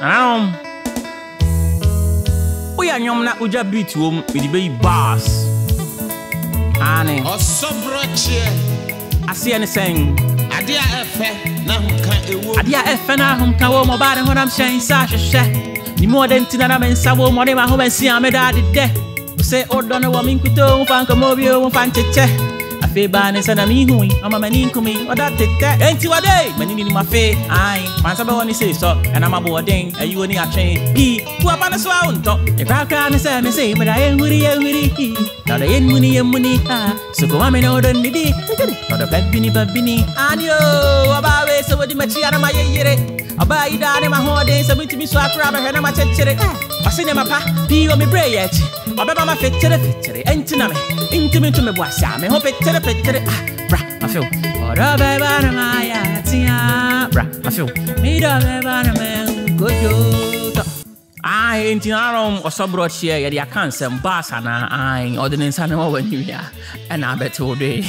We are young na uja beat with the baby boss. Ane. Osobrokye. I see anything. Ayiah efe na humka ewo. Ayiah efe na humka wo mo bade ho nam shen sa hwehwe. Ni mo den tina na men sa wo mo de ma ho ben si ame da de de. Say odo no wo min kuto wo fan ko mo bi wo fan cheche. Afe ba ne sana mi hui ama mani nkumi oda tete. Enti wade mani ni ma fe ai. Man sa be woni say so and am abo den ayi oni a train. Bi ku apa na so a unto. E kra ne say me say me da en huri. Da en muni ha. So ko ma me no don ni di. No da babini anyo aba we so wodi machi ana ma yeyere. Aba ida ne ma ho den so bitimi so akra ba he na ma chechere. Basine mapa bi o me bre ye chi. Oba mama fetere enti na me intimi to me boasa me ho fetere bra I feel ora be ba na ma ya tia bra I feel me da be ba na me go yo ai enti na rom Osobrokye ye dia kan sem basa na ai ordinance na wo wani ya na beto de